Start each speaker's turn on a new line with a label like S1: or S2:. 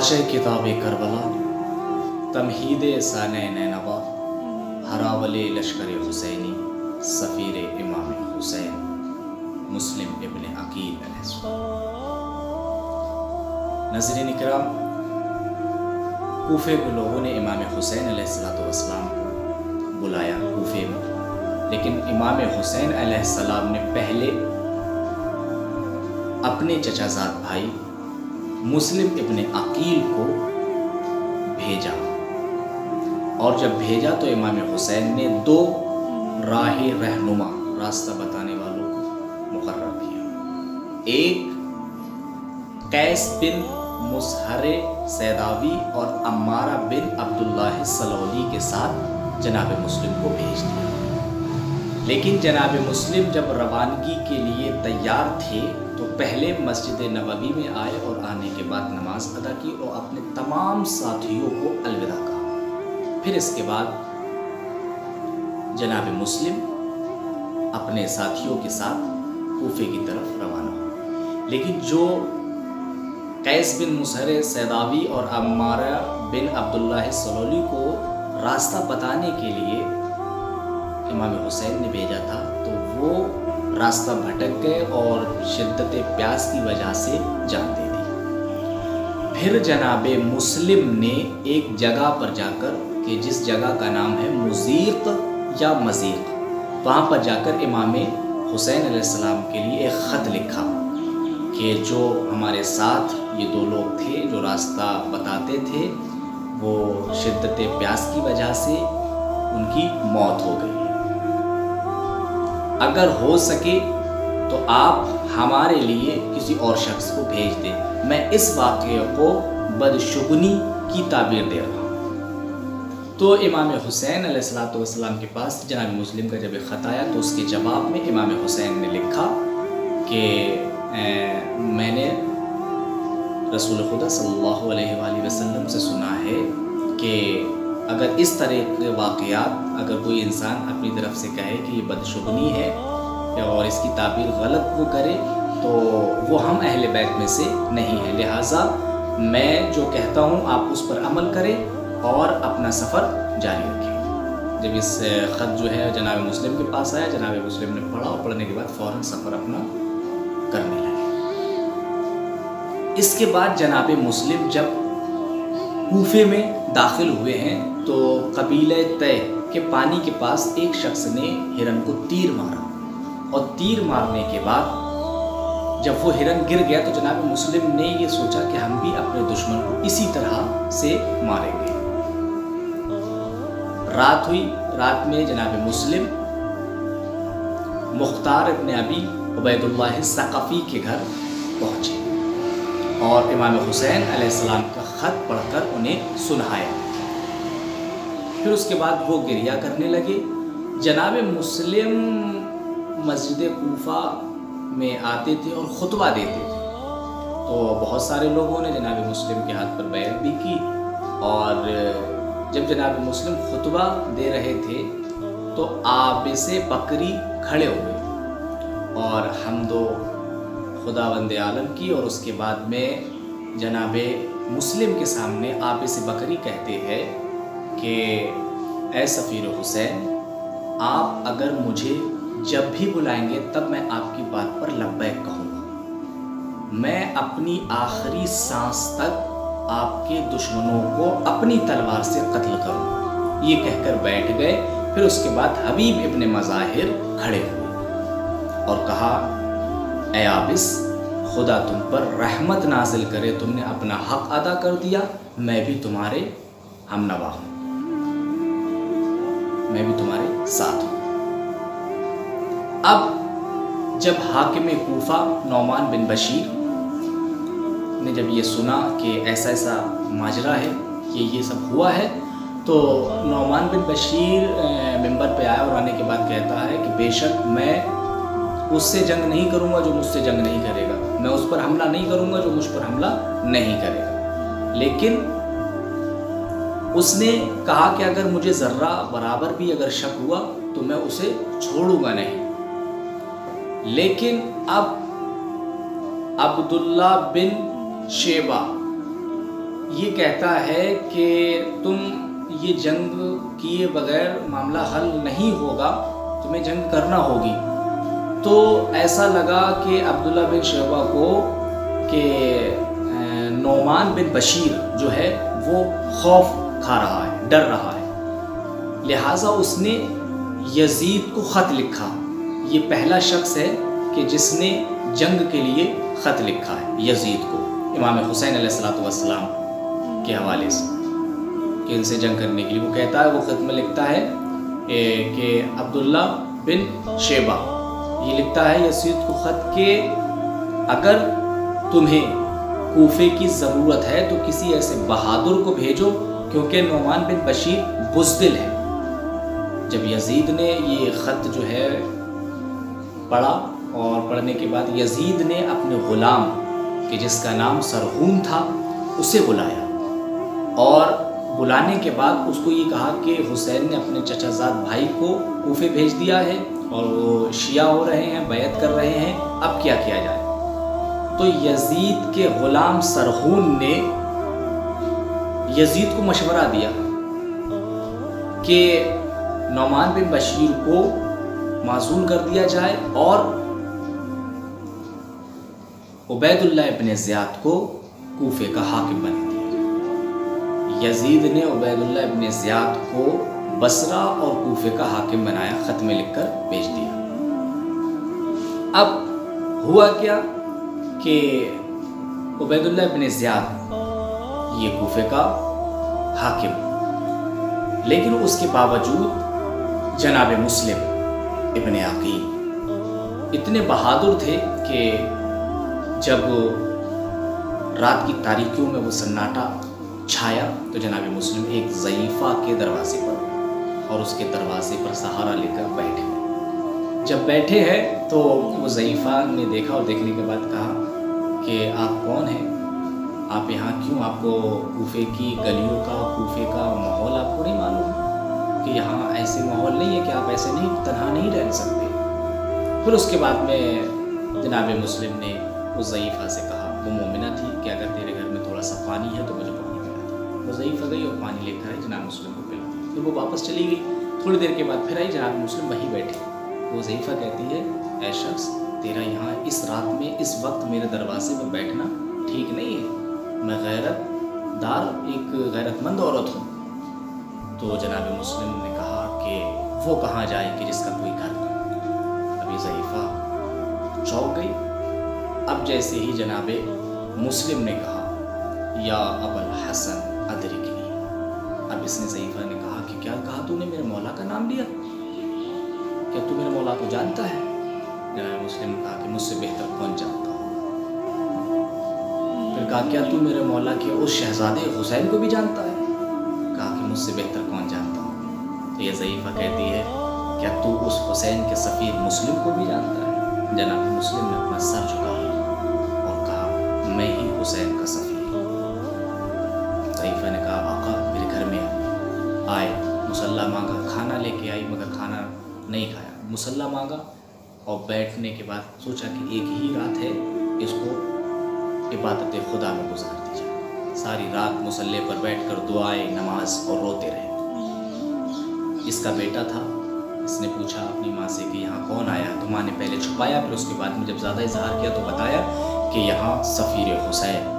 S1: वाचे किताब करबला तमहीद साने नैनवा हरावले लश्कर हुसैनी सफ़ीर इमाम हुसैन मुस्लिम इब्न अकील नज़रीन इकराम, कूफे के लोगों ने इमाम हुसैन अलैहिस्सलाम को बुलाया कूफे में, लेकिन इमाम हुसैन अलैहिस्सलाम ने पहले अपने चचाजाद भाई मुस्लिम इब्न अकील को भेजा, और जब भेजा तो इमाम हुसैन ने दो राह रहनुमा, रास्ता बताने वालों को मुकर्रर किया। एक कैस बिन मुसहर सैदावी और अम्मारा बिन अब्दुल्लाह सलौली के साथ जनाब मुस्लिम को भेज दिया। लेकिन जनाब मुस्लिम जब रवानगी के लिए तैयार थे तो पहले मस्जिद नबवी में आए और आने के बाद नमाज अदा की और अपने तमाम साथियों को अलविदा कहा। फिर इसके बाद जनाब मुस्लिम अपने साथियों के साथ कूफे की तरफ रवाना हुए। लेकिन जो कैस बिन मुसहर सैदावी और अम्मारा बिन अब्दुल्लाह सलौली को रास्ता बताने के लिए इमाम हुसैन ने भेजा था, तो वो रास्ता भटक गए और शिद्दत प्यास की वजह से जान दे दी। फिर जनाब मुस्लिम ने एक जगह पर जाकर, कि जिस जगह का नाम है मुज़ीक़ या मज़ीक़, वहाँ पर जाकर इमाम हुसैन अलैहिस्सलाम के लिए एक ख़त लिखा कि जो हमारे साथ ये दो लोग थे जो रास्ता बताते थे, वो शिद्दत प्यास की वजह से उनकी मौत हो गई। अगर हो सके तो आप हमारे लिए किसी और शख्स को भेज दें। मैं इस वाक़े को बदशुगनी की ताबीर दे रहा हूँ। तो इमाम हुसैन अलैहिस्सलाम के पास जनाब मुस्लिम का जब एक ख़त आया तो उसके जवाब में इमाम हुसैन ने लिखा कि मैंने रसूल खुदा सल्लल्लाहु अलैहि वसल्लम से सुना है कि अगर इस तरह के वाक़यात अगर कोई इंसान अपनी तरफ से कहे कि ये बदशुगनी है और इसकी ताबीर गलत वो करे तो वो हम अहले बैत में से नहीं है, लिहाजा मैं जो कहता हूँ आप उस पर अमल करें और अपना सफ़र जारी रखें। जब इस ख़त जो है जनाब मुस्लिम के पास आया, जनाब मुस्लिम ने पढ़ा और पढ़ने के बाद फ़ौरन सफ़र अपना करने लगे। इसके बाद जनाब मुस्लिम जब कूफे में दाखिल हुए हैं तो कबीले तय के पानी के पास एक शख्स ने हिरन को तीर मारा, और तीर मारने के बाद जब वो हिरन गिर गया तो जनाब मुस्लिम ने ये सोचा कि हम भी अपने दुश्मन को इसी तरह से मारेंगे। रात हुई, रात में जनाब मुस्लिम मुख्तार इब्न अबी उबैदुल्लाह सक़फ़ी के घर पहुँचे और इमाम हुसैन अलैहिस्सलाम का ख़त पढ़कर उन्हें सुनाया। फिर उसके बाद वो गिरिया करने लगे। जनाब मुस्लिम मस्जिद कूफा में आते थे और ख़ुतबा देते थे, तो बहुत सारे लोगों ने जनाब मुस्लिम के हाथ पर बैत भी की, और जब जनाब मुस्लिम ख़ुतबा दे रहे थे तो आबिसे बकरी खड़े हुए और हमदो खुदावंद आलम की, और उसके बाद में जनाब मुस्लिम के सामने आबिसे बकरी कहते हैं कि ऐ सफ़ीर हुसैन, आप अगर मुझे जब भी बुलाएंगे तब मैं आपकी बात पर लब्बैक कहूँगा। मैं अपनी आखिरी सांस तक आपके दुश्मनों को अपनी तलवार से कत्ल करूँगा। ये कहकर बैठ गए। फिर उसके बाद हबीब इब्न मज़ाहिर खड़े हुए और कहा, ऐ आबिस, खुदा तुम पर रहमत नाजिल करे, तुमने अपना हक अदा कर दिया, मैं भी तुम्हारे हमनवा हूँ, मैं भी तुम्हारे साथ हूँ। अब जब हाकिम कूफा नौमान बिन बशीर ने जब ये सुना कि ऐसा ऐसा माजरा है कि ये सब हुआ है, तो नौमान बिन बशीर मिंबर पे आया और आने के बाद कहता है कि बेशक मैं उससे जंग नहीं करूँगा जो मुझसे जंग नहीं करेगा, मैं उस पर हमला नहीं करूँगा जो मुझ पर हमला नहीं करेगा। लेकिन उसने कहा कि अगर मुझे ज़र्रा बराबर भी अगर शक हुआ तो मैं उसे छोड़ूंगा नहीं। लेकिन अब अब्दुल्ला बिन शेबा یہ کہتا ہے کہ تم یہ جنگ کیے بغیر معاملہ حل نہیں ہوگا، تمہیں جنگ کرنا ہوگی۔ تو ایسا لگا کہ عبداللہ بن شیبہ کو کہ نعمان بن بشیر جو ہے وہ خوف کھا رہا ہے، ڈر رہا ہے، لہٰذا اس نے یزید کو خط لکھا۔ یہ پہلا شخص ہے کہ جس نے جنگ کے لیے خط لکھا ہے یزید کو، امام حسین علیہ السلام کے حوالے سے کہ ان سے جنگ کرنے کے لیے۔ وہ کہتا ہے، وہ خط میں لکھتا ہے کہ عبداللہ بن شیبہ یہ لکھتا ہے یزید کو خط کہ اگر تمہیں کوفے کی ضرورت ہے تو کسی ایسے بہادر کو بھیجو، کیونکہ نعمان بن بشیر بزدل ہے۔ جب یزید نے یہ خط جو ہے پڑھا، اور پڑھنے کے بعد یزید نے اپنے غلام کہ جس کا نام سرغون تھا اسے بلایا، اور بلانے کے بعد اس کو یہ کہا کہ حسین نے اپنے چچا زاد بھائی کو کوفے بھیج دیا ہے اور وہ شیعہ ہو رہے ہیں، بیعت کر رہے ہیں، اب کیا کیا جائے؟ تو یزید کے غلام سرغون نے یزید کو مشورہ دیا کہ نعمان بن بشیر کو معزول کر دیا جائے اور عبید اللہ ابن زیاد کو کوفے کا حاکم بنا دیا جائے۔ یزید نے عبید اللہ ابن زیاد کو بصرہ اور کوفے کا حاکم بنایا، خط میں لکھ کر بھیج دیا۔ اب ہوا کیا کہ عبید اللہ ابن زیاد یہ کوفے کا حاکم، لیکن اس کے باوجود جناب مسلم ابن عقیل اتنے بہادر تھے کہ جب رات کی تاریکیوں میں وہ سناٹا چھایا تو جناب مسلم ایک ضعیفہ کے دروازے پر اور اس کے دروازے پر سہارا لے کر بیٹھے۔ جب بیٹھے ہیں تو وہ ضعیفہ نے دیکھا، اور دیکھنے کے بعد کہا کہ آپ کون ہیں؟ آپ یہاں کیوں؟ آپ کو کوفے کی گلیوں کا، کوفے کا ماحول آپ کو نہیں معلوم کہ یہاں ایسے ماحول نہیں ہے کہ آپ ایسے نہیں تنہا نہیں رہ سکتے؟ پھر اس کے بعد میں جناب مسلم نے اس ضعیفہ سے کہا، وہ مومنہ تھی، کہ اگر تیرے گھر میں تھوڑا سا پانی ہے تو مجھے پانی پلا دے۔ وہ ضعیفہ گئی اور پانی لے کر آئی، جناب مسلم کو پلا دی۔ پھر وہ واپس چلی گئی، تھوڑی دیر کے بعد پھر آئی، جناب مسلم وہیں بیٹھے۔ وہ ضعیفہ کہتی ہے، اے شخص، تیرا یہاں اس رات میں اس وقت میرے دروازے میں بیٹھنا ٹھیک نہیں ہے، میں غیرت دار ایک غیرت مند عورت ہوں۔ تو جناب مسلم نے کہا کہ وہ کہاں جائے کہ جس کا کوئی گھر نہ۔ ابھی ضعیفہ چونک گئی۔ اب جیسے ہی جناب مسلم نے کہا، یا ابا الحسن ادرکنی، اب اس نے ضعیفہ نے کہا کہ کیا کہا تو نے میرے مولا کا نام لیا؟ کیا تو میرے مولا کو جانتا ہے؟ جناب مسلم نے کہا کہ مجھ سے بہتر کون جانتا ہوں۔ پھر کہا کیا تو میرے مولا کے اس شہزادے حسین کو بھی جانتا ہے؟ کہا کہ مجھ سے بہتر کون جانتا ہوں۔ تو یہ ضعیفہ کہتی ہے، کیا تو اس حسین کے سفیر مسلم کو بھی جانتا ہے؟ جناب مسلم نے اپنا سر جھکا اور کہا، میں ہی حسین کا سفیر ہوں۔ ضعیفہ نے کہا، آقا میرے گھر میں آئے، مصلی مانگا، کھانا لے کے آئی مگر کھانا نہیں کھایا، مصلی مانگا اور بیٹھنے کے بعد سوچا کہ ایک ہی رات ہے، اس کو عبادت خدا میں گزار دی جائے۔ ساری رات مصلی پر بیٹھ کر دعائیں، نماز اور روتے رہے۔ اس کا بیٹا تھا، اس نے پوچھا اپنی ماں سے کہ یہاں کون آیا؟ تو ماں نے پہلے چھپایا، پھر اس کے بعد میں جب زیادہ اظہار کیا تو بتایا کہ یہاں سفیر حسین